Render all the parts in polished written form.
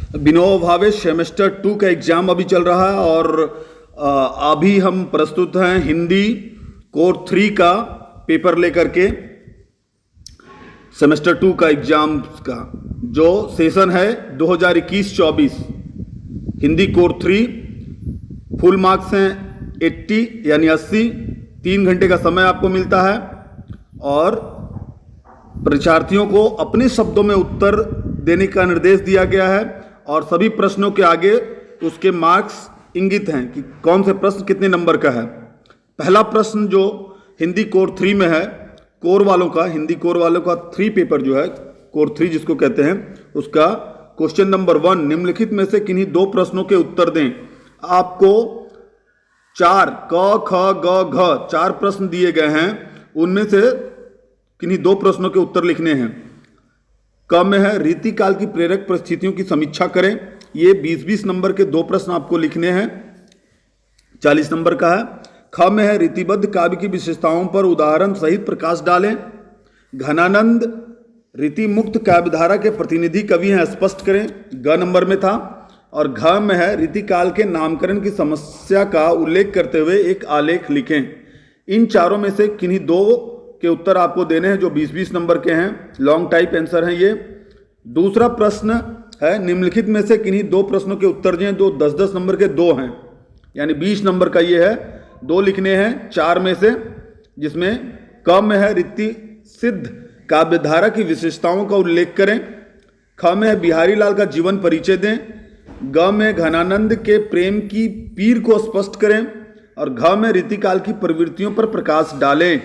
Vinoba Bhave semester 2 का exam अभी चल रहा है और अभी हम प्रस्तुत हैं हिंदी कोर 3 का पेपर लेकर के सेमेस्टर 2 का एग्जाम का जो सेशन है 2021-24 हिंदी कोर 3 फुल मार्क्स हैं 80 यानी 80। 3 घंटे का समय आपको मिलता है और परीक्षार्थियों को अपने शब्दों में उत्तर देने का निर्देश दिया गया है और सभी प्रश्नों के आगे उसके मार्क्स इंगित हैं कि कौन से प्रश्न कितने नंबर का है। पहला प्रश्न जो हिंदी कोर 3 में है, कोर वालों का, हिंदी कोर वालों का 3 पेपर जो है कोर 3 जिसको कहते हैं, उसका क्वेश्चन नंबर 1, निम्नलिखित में से किन्हीं 2 प्रश्नों के उत्तर दें। आपको 4 क ख ग घ 4 प्रश्न दिए गए हैं, उनमें से किन्हीं 2 प्रश्नों के उत्तर लिखने हैं। क में है रीतिकाल की प्रेरक परिस्थितियों की समीक्षा करें। ये 20-20 नंबर के 2 प्रश्न आपको लिखने हैं, 40 नंबर का है। ख में है रीतिबद्ध काव्य की विशेषताओं पर उदाहरण सहित प्रकाश डालें। घनानंद रीति मुक्त काव्यधारा के प्रतिनिधि कवि हैं, स्पष्ट करें। ग नंबर में था। और घ में है रीतिकाल के नामकरण की समस्या का उल्लेख करते हुए एक आलेख लिखें। इन चारों में से किन्हीं 2 के उत्तर आपको देने हैं जो 20-20 नंबर के हैं, लॉन्ग टाइप आंसर हैं ये। दूसरा प्रश्न है निम्नलिखित में से किन्हीं 2 प्रश्नों के उत्तर दें जो 10-10 नंबर के 2 हैं, यानी 20 नंबर का ये है। 2 लिखने हैं 4 में से, जिसमें क में है रीति सिद्ध काव्यधारा की विशेषताओं का उल्लेख करें। ख में है बिहारी लाल का जीवन परिचय दें। ग में घनानंद के प्रेम की पीर को स्पष्ट करें और घ में रीतिकाल की प्रवृत्तियों पर प्रकाश डालें।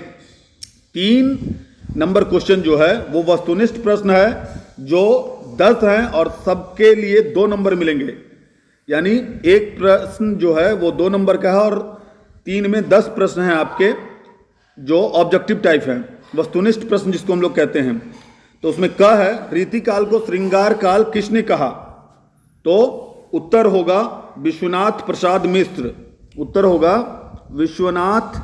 3 नंबर क्वेश्चन जो है वो वस्तुनिष्ठ प्रश्न है जो 10 हैं और सबके लिए 2 नंबर मिलेंगे, यानी एक प्रश्न जो है वो 2 नंबर का है और 3 में 10 प्रश्न हैं आपके जो ऑब्जेक्टिव टाइप हैं, वस्तुनिष्ठ प्रश्न जिसको हम लोग कहते हैं। तो उसमें क है रीतिकाल को श्रृंगार काल किसने कहा? तो उत्तर होगा विश्वनाथ प्रसाद मिश्र। उत्तर होगा विश्वनाथ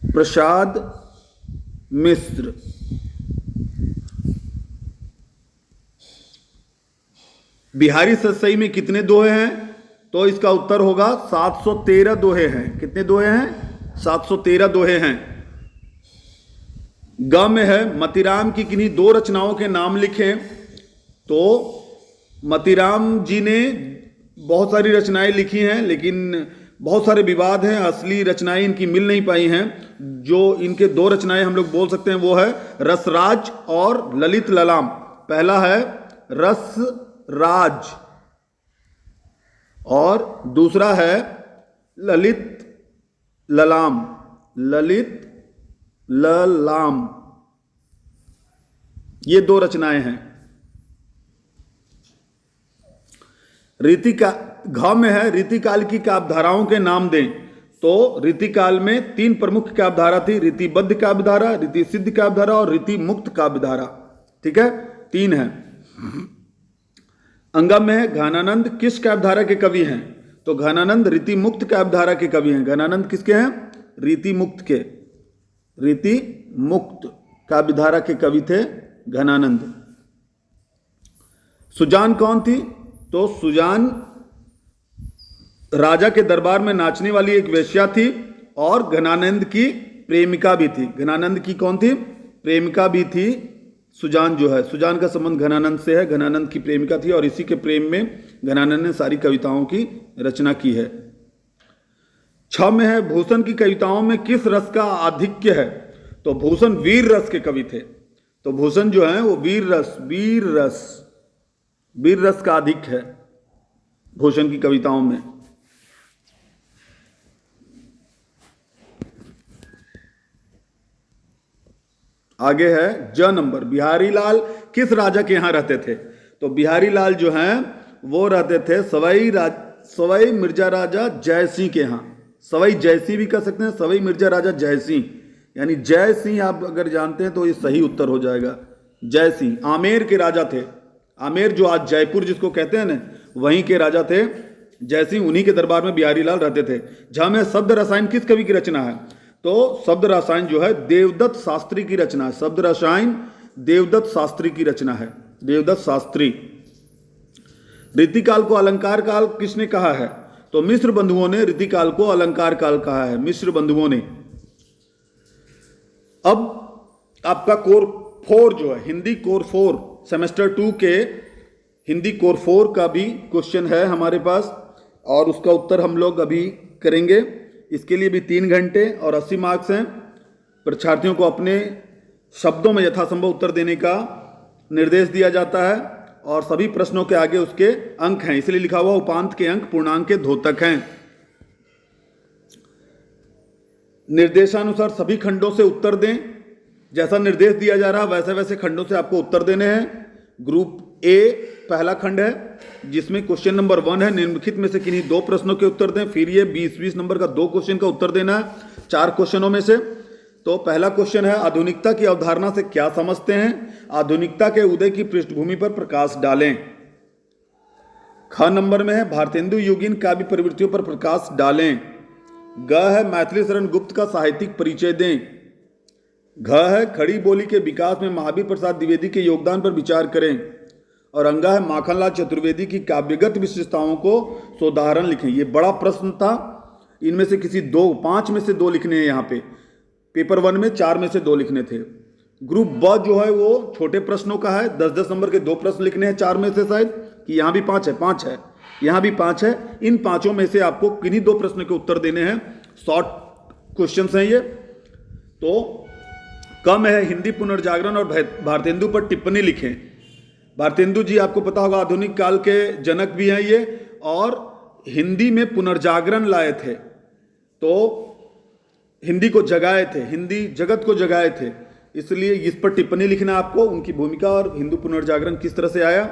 प्रसाद मिश्र। बिहारी सतसई में कितने दोहे हैं? तो इसका उत्तर होगा 713 दोहे हैं। कितने दोहे हैं? 713 दोहे हैं। ग में है मतीराम की किन्हीं 2 रचनाओं के नाम लिखें। तो मतीराम जी ने बहुत सारी रचनाएं लिखी हैं, लेकिन बहुत सारे विवाद हैं, असली रचनाएं इनकी मिल नहीं पाई हैं। जो इनके 2 रचनाएं हम लोग बोल सकते हैं वो है रसराज और ललित ललाम। पहला है रसराज और दूसरा है ललित ललाम। ललित ललाम, ये 2 रचनाएं हैं। घ में है रीतिकाल की काव्यधाराओं के नाम दें। तो रीतिकाल में 3 प्रमुख काव्यधारा थी, रीतिबद्ध काव्यधारा, रीति सिद्ध काव्यधारा और रीति मुक्त काव्यधारा। ठीक है, 3 है। अंगम में है घनानंद किस काव्यधारा के कवि हैं? तो घनानंद रीति मुक्त काव्यधारा के कवि हैं। घनानंद किसके हैं? रीति मुक्त के, रीति मुक्त काव्यधारा के कवि थे घनानंद। सुजान कौन थी? तो सुजान राजा के दरबार में नाचने वाली एक वेश्या थी और घनानंद की प्रेमिका भी थी। घनानंद की कौन थी? प्रेमिका भी थी सुजान जो है। सुजान का संबंध घनानंद से है, घनानंद की प्रेमिका थी और इसी के प्रेम में घनानंद ने सारी कविताओं की रचना की है। 6 में है भूषण की कविताओं में किस रस का आधिक्य है? तो भूषण वीर रस के कवि थे। तो भूषण जो है वो वीर रस का आधिक्य है भूषण की कविताओं में। आगे है ज नंबर, बिहारी लाल किस राजा के यहां रहते थे? तो बिहारी लाल जो हैं वो रहते थे सवाई मिर्जा राजा जयसिंह के यहां। सवाई जयसिंह भी कह सकते हैं, सवाई मिर्जा राजा जयसिंह, यानी जय सिंह आप अगर जानते हैं तो ये सही उत्तर हो जाएगा। जय सिंह आमेर के राजा थे। आमेर जो आज जयपुर जिसको कहते हैं ना, वहीं के राजा थे जय सिंह, उन्हीं के दरबार में बिहारी लाल रहते थे। जहां में शब्द रसायन किस कवि की रचना है? तो शब्द रसायन जो है देवदत्त शास्त्री की रचना है। शब्द रसायन देवदत्त शास्त्री की रचना है। देवदत्त शास्त्री। रीतिकाल को अलंकार काल किसने कहा है? तो मिस्र बंधुओं ने रीतिकाल को अलंकार काल कहा है, मिस्र बंधुओं ने। अब आपका कोर 4 जो है, हिंदी कोर 4 सेमेस्टर 2 के हिंदी कोर 4 का भी क्वेश्चन है हमारे पास, और उसका उत्तर हम लोग अभी करेंगे। इसके लिए भी 3 घंटे और 80 मार्क्स हैं। परीक्षार्थियों को अपने शब्दों में यथासंभव उत्तर देने का निर्देश दिया जाता है, और सभी प्रश्नों के आगे उसके अंक हैं, इसलिए लिखा हुआ उपांत के अंक पूर्णांक के द्योतक हैं। निर्देशानुसार सभी खंडों से उत्तर दें। जैसा निर्देश दिया जा रहा है वैसे वैसे खंडों से आपको उत्तर देने हैं। ग्रुप ए पहला खंड है, जिसमें क्वेश्चन नंबर 1 है, निम्नलिखित में से किन्हीं 2 प्रश्नों के उत्तर दें। फिर ये 20-20 नंबर का 2 क्वेश्चन का उत्तर देना है 4 क्वेश्चनों में से। तो पहला क्वेश्चन है, आधुनिकता की अवधारणा से क्या समझते हैं? आधुनिकता के उदय की पृष्ठभूमि पर प्रकाश डालें। ख नंबर में है, भारतेंदु योगीन काव्य प्रवृत्तियों पर प्रकाश डालें। ग है, मैथिली शरण गुप्त का साहित्यिक परिचय दें। घ है, खड़ी बोली के विकास में महावीर प्रसाद द्विवेदी के योगदान पर विचार करें। और अंगा है, माखनलाल चतुर्वेदी की काव्यगत विशेषताओं को सोदाहरण लिखें। ये बड़ा प्रश्न था, इनमें से किसी 5 में से 2 लिखने हैं। यहाँ पे पेपर 1 में 4 में से 2 लिखने थे। ग्रुप ब जो है वो छोटे प्रश्नों का है, 10-10 नंबर के 2 प्रश्न लिखने हैं 4 में से, शायद कि यहाँ भी 5 है, यहाँ भी 5 है। इन 5 में से आपको किन्हीं 2 प्रश्न के उत्तर देने हैं। शॉर्ट क्वेश्चंस हैं ये। तो कम है, हिंदी पुनर्जागरण और भारतेंदु पर टिप्पणी लिखें। भारतेंदु जी आपको पता होगा आधुनिक काल के जनक भी हैं ये, और हिंदी में पुनर्जागरण लाए थे, तो हिंदी को जगाए थे, हिंदी जगत को जगाए थे, इसलिए इस पर टिप्पणी लिखना आपको, उनकी भूमिका और हिंदू पुनर्जागरण किस तरह से आया।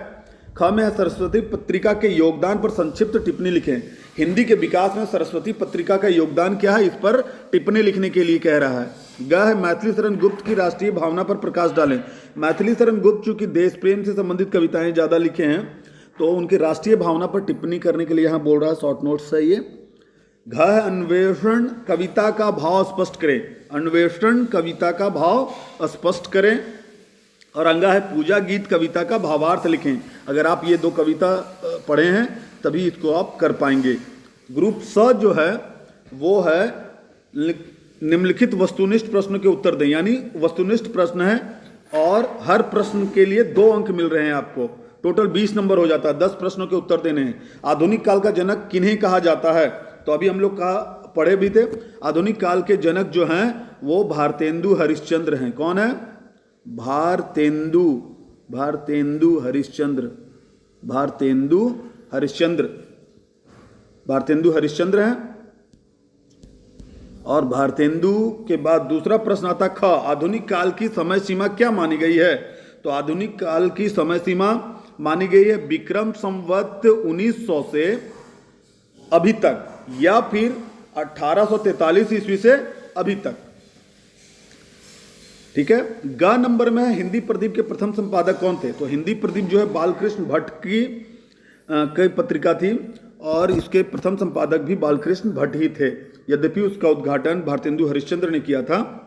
ख में है, सरस्वती पत्रिका के योगदान पर संक्षिप्त टिप्पणी लिखें। हिंदी के विकास में सरस्वती पत्रिका का योगदान क्या है, इस पर टिप्पणी लिखने के लिए कह रहा है। ग है, मैथिली शरण गुप्त की राष्ट्रीय भावना पर प्रकाश डालें। मैथिली शरण गुप्त चूंकि देश प्रेम से संबंधित कविताएं ज्यादा लिखे हैं, तो उनकी राष्ट्रीय भावना पर टिप्पणी करने के लिए यहाँ बोल रहा है, शॉर्ट नोट्स है ये। घ है, अन्वेषण कविता का भाव स्पष्ट करें। अन्वेषण कविता का भाव स्पष्ट करें। और अंगा है, पूजा गीत कविता का भावार्थ लिखें। अगर आप ये 2 कविता पढ़े हैं तभी इसको आप कर पाएंगे। ग्रुप स जो है वो है, निम्नलिखित वस्तुनिष्ठ प्रश्न के उत्तर दें। यानी वस्तुनिष्ठ प्रश्न है और हर प्रश्न के लिए 2 अंक मिल रहे हैं आपको। टोटल 20 नंबर हो जाता है, 10 प्रश्नों के उत्तर देने हैं। आधुनिक काल का जनक किन्हें कहा जाता है? तो अभी हम लोग पढ़े भी थे, आधुनिक काल के जनक जो हैं वो भारतेंदु हरिश्चंद्र हैं। कौन है? भारतेंदु हरिश्चंद्र। भारतेंदु हरिश्चंद्र हैं। और भारतेंदु के बाद दूसरा प्रश्न आता ख, आधुनिक काल की समय सीमा क्या मानी गई है? तो आधुनिक काल की समय सीमा मानी गई है विक्रम संवत 1900 से अभी तक, या फिर 1843 ईस्वी से अभी तक। ठीक है। ग नंबर में हिंदी प्रदीप के प्रथम संपादक कौन थे? तो हिंदी प्रदीप जो है बालकृष्ण भट्ट की पत्रिका थी, और इसके प्रथम संपादक भी बालकृष्ण भट्ट ही थे, यद्यपि उसका उद्घाटन भारतेंदु हरिश्चंद्र ने किया था।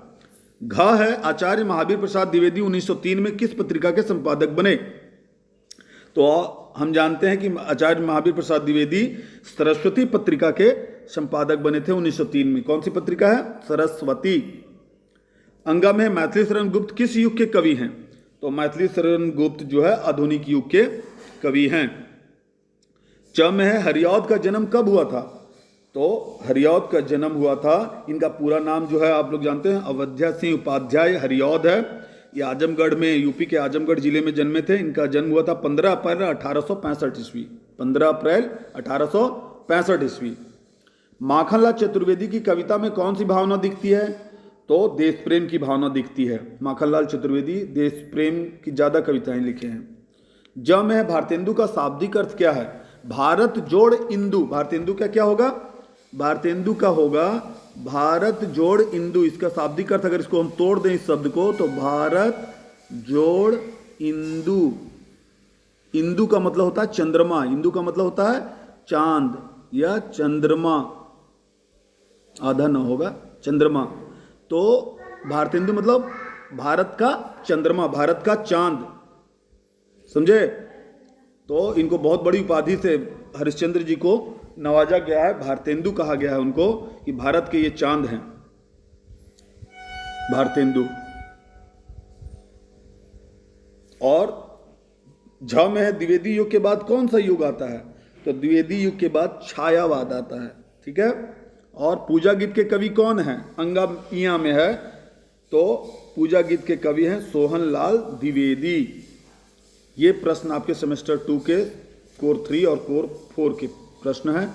घ है, आचार्य महावीर प्रसाद द्विवेदी 1903 में किस पत्रिका के संपादक बने? तो हम जानते हैं कि आचार्य महावीर प्रसाद द्विवेदी सरस्वती पत्रिका के संपादक बने थे 1903 में। कौन सी पत्रिका है? सरस्वती। अंगा में मैथिली शरण गुप्त किस युग के कवि हैं? तो मैथिली शरण गुप्त जो है आधुनिक युग के कवि हैं। च में है, हरिऔध का जन्म कब हुआ था? तो हरिऔध का जन्म हुआ था, इनका पूरा नाम जो है आप लोग जानते हैं, अवध्या सिंह उपाध्याय हरिऔध है। ये आजमगढ़ में, यूपी के आजमगढ़ जिले में जन्मे थे। इनका जन्म हुआ था 15 अप्रैल 1865 ईस्वी। 15 अप्रैल 1865 ईस्वी। माखनलाल चतुर्वेदी की कविता में कौन सी भावना दिखती है? तो देश प्रेम की भावना दिखती है। माखनलाल चतुर्वेदी देश प्रेम की ज्यादा कविताएं लिखे हैं। ज में है, भारतेंदु का शाब्दिक अर्थ क्या है? भारत जोड़ इंदु। भारतेंदु का क्या होगा? भारतेंदु का होगा भारत जोड़ इंदु। इसका शाब्दिक अर्थ अगर इसको हम तोड़ दें इस शब्द को, तो भारत जोड़ इंदु। इंदु का मतलब होता है चंद्रमा। इंदु का मतलब होता है चांद या चंद्रमा, आधा न होगा, चंद्रमा। तो भारतेंदु मतलब भारत का चंद्रमा, भारत का चांद, समझे। तो इनको बहुत बड़ी उपाधि से हरिश्चंद्र जी को नवाजा गया है, भारतेंदु कहा गया है उनको, कि भारत के ये चांद हैं, भारतेंदु। और झ में है द्विवेदी युग के बाद कौन सा युग आता है, तो द्विवेदी युग के बाद छायावाद आता है, ठीक है। और पूजा गीत के कवि कौन हैं, अंगा इया में है, तो पूजा गीत के कवि हैं सोहनलाल द्विवेदी। ये प्रश्न आपके सेमेस्टर 2 के कोर 3 और कोर 4 के प्रश्न हैं।